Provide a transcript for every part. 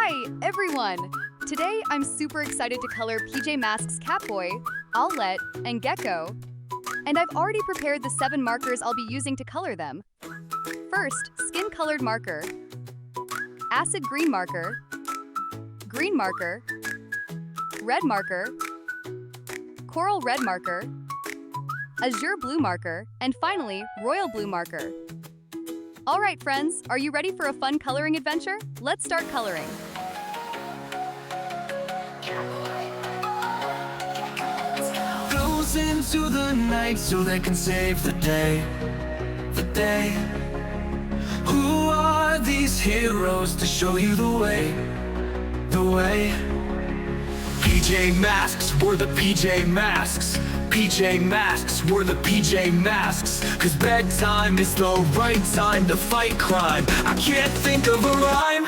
Hi, everyone! Today, I'm super excited to color PJ Masks Catboy, Owlette, and Gekko. And I've already prepared the 7 markers I'll be using to color them. First, skin-colored marker, acid green marker, red marker, coral red marker, azure blue marker, and finally, royal blue marker. All right, friends, are you ready for a fun coloring adventure? Let's start coloring. Goes into the night so they can save the day. The day. Who are these heroes to show you the way? The way. PJ Masks, we're the PJ Masks. PJ Masks, we're the PJ Masks. Cause bedtime is the right time to fight crime. I can't think of a rhyme.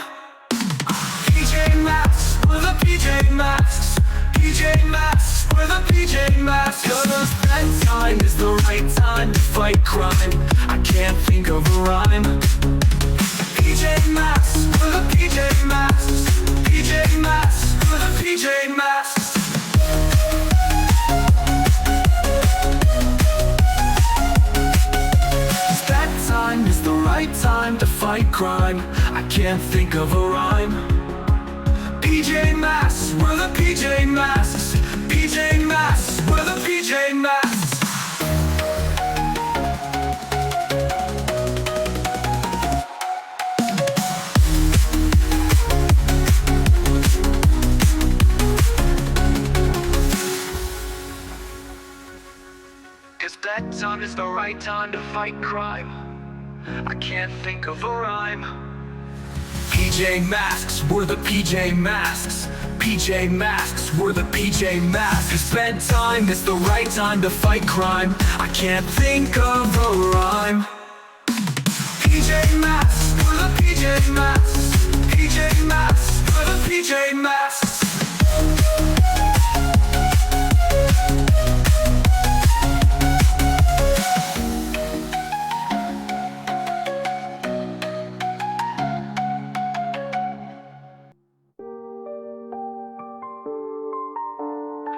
PJ Masks, we're the PJ Masks. PJ Masks, we're the PJ Masks. Cause bedtime is the right time to fight crime. I can't think of a rhyme. PJ Masks, we're the PJ Masks. PJ Masks, we're the PJ Masks. Bedtime is the right time to fight crime. I can't think of a rhyme. PJ Masks, we're the PJ Masks. PJ Masks, we're the PJ Masks. Cause bedtime is the right time to fight crime. I can't think of a rhyme. PJ Masks, we're the PJ Masks. PJ Masks, we're the PJ Masks. Cause bedtime is the right time to fight crime. I can't think of a rhyme. PJ Masks, we're the PJ Masks. PJ Masks, we're the PJ Masks.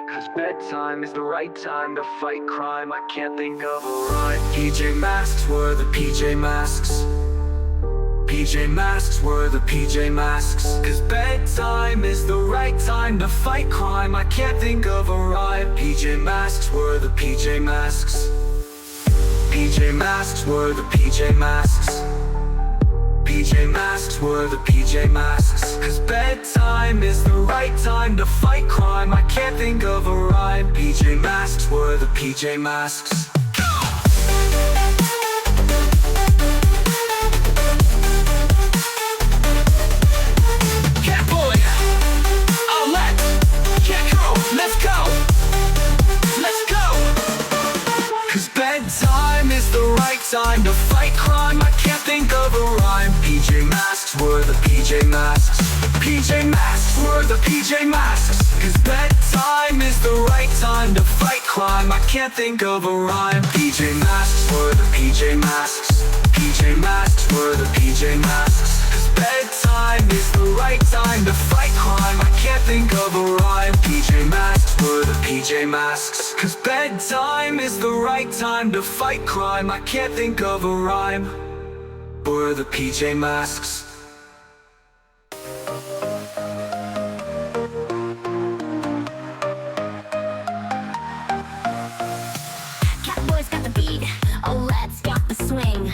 Cause bedtime is the right time to fight crime. I can't think of a rhyme. PJ Masks, we're the PJ Masks. PJ Masks, we're the PJ Masks. Cause bedtime is the right time to fight crime. I can't think of a rhyme. PJ Masks, we're the PJ Masks. PJ Masks, we're the PJ Masks. PJ Masks, we're the PJ Masks. Cause bedtime is the right time to fight crime. I can't think of a rhyme. PJ Masks, we're the PJ Masks. Catboy, Owlette, Gekko, let's go. Let's go. Cause bedtime is the right time to fight crime. I can't think of a rhyme. PJ Masks, we're the PJ Masks. PJ Masks, we're the PJ Masks. Cause bedtime is the right time to fight crime. I can't think of a rhyme. PJ Masks, we're the PJ Masks. PJ Masks, we're the PJ Masks. Cause bedtime is the right time to fight crime. I can't think of a rhyme. PJ Masks, we're the PJ Masks. Cause bedtime is the right time to fight crime. I can't think of a rhyme. We're the PJ Masks. Catboy's got the beat, Owlette's got the swing.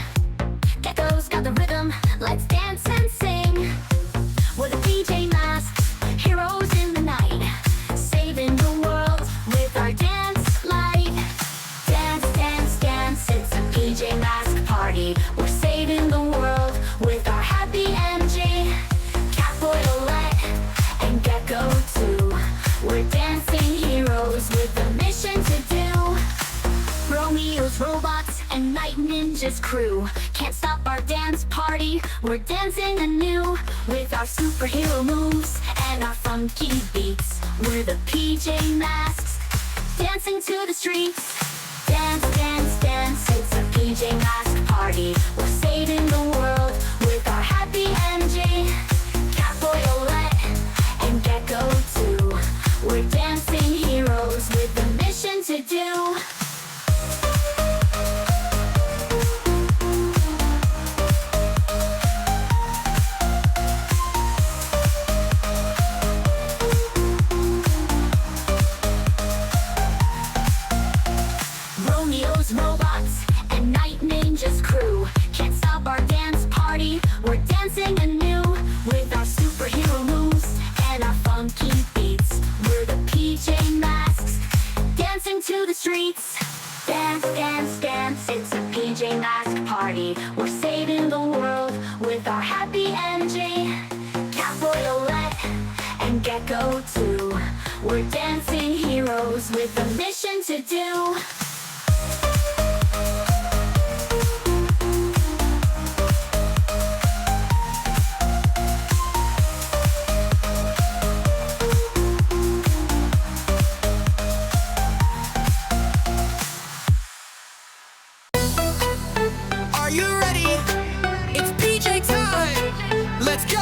Gekko's got the rhythm, let's dance and sing. We're the PJ Masks, heroes in the night, saving the world with our dance light. Dance, dance, dance, it's a PJ Mask party. We're saving the world with our happy energy. Catboy, Owlette, and Gekko too. We're dancing heroes with a mission to do. Romeo's robots and Night Ninja's crew can't stop our dance party. We're dancing anew with our superhero moves and our funky beats. We're the PJ Masks, dancing to the streets. Dance, dance, dance, it's a PJ Mask party. We're saving the world with our happy energy. Catboy, Owlette, party. We're saving the world with our happy energy. Catboy, Owlette, and Gekko too. We're dancing heroes with a mission to do. Are you ready? It's PJ time! Let's go!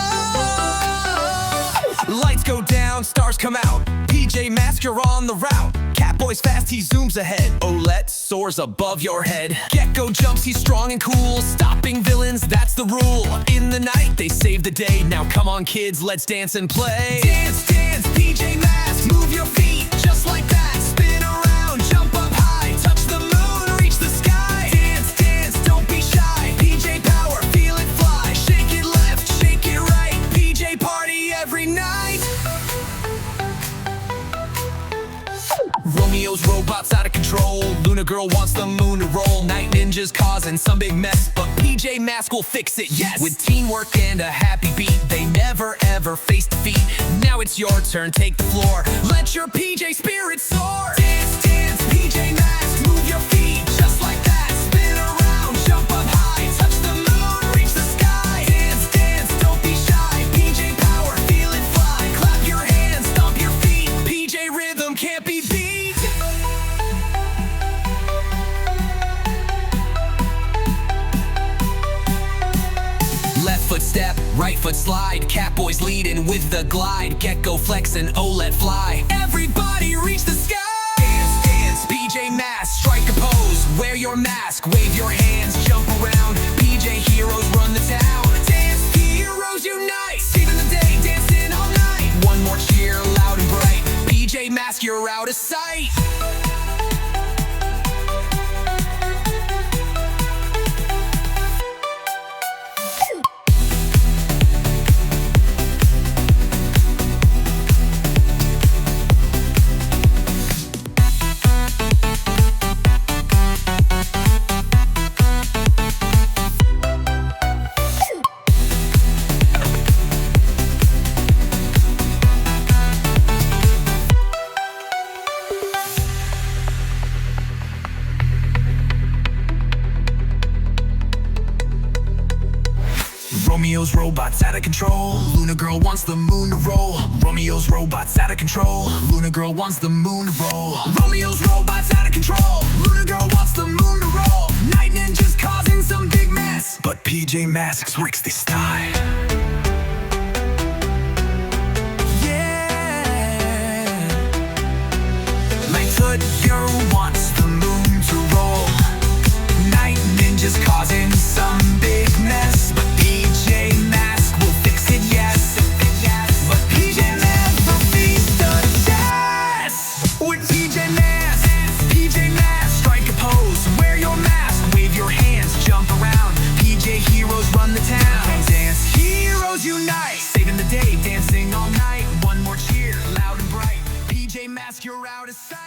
Lights go down, stars come out. PJ Masks, you're on the route. Catboy's fast, he zooms ahead. Owlette soars above your head. Gekko jumps, he's strong and cool. Stopping villains, that's the rule. In the night, they save the day. Now come on kids, let's dance and play. Dance, dance, PJ Masks, move your feet just like that. Spin around, jump up high, touch the moon, reach the sky. Dance, dance, don't be shy. PJ power, feel it fly. Shake it left, shake it right. PJ party every night. Romeo's robots out of control. Luna girl wants the moon to roll. Night ninjas causing some big mess, but PJ Masks will fix it, yes! With teamwork and a happy beat, they never ever face defeat. Now it's your turn, take the floor. Let your PJ spirit soar. Dance, dance, PJ Masks, move your feet just like that. Spin around, jump up high, touch the moon, reach the sky. Dance, dance, don't be shy. PJ power, feel it fly. Clap your hands, stomp your feet. PJ rhythm can't be beat. Left foot step, right foot slide. Catboy's leading with the glide. Gekko flex and Owlette fly. Everybody reach the sky. Dance, dance, PJ Masks, strike a pose. Wear your mask, wave your hands, jump around. PJ heroes run the town. Dance heroes unite, saving the day, dancing all night. One more cheer, loud and bright. PJ Masks, you're out of sight. Romeo's robots out of control. Luna girl wants the moon to roll. Romeo's robots out of control. Luna girl wants the moon to roll. Romeo's robots out of control. Luna girl wants the moon to roll. Night ninjas causing some big mess, but PJ Masks works this time. Yeah. Lights hood girl wants the moon to roll. Night ninjas causing some big mess, but PJ Masks will fix it, yes. But PJ never beats the test. With PJ Masks, strike a pose. Wear your mask, wave your hands, jump around. PJ heroes run the town. Dance heroes unite, saving the day, dancing all night. One more cheer, loud and bright. PJ Masks, you're out of sight.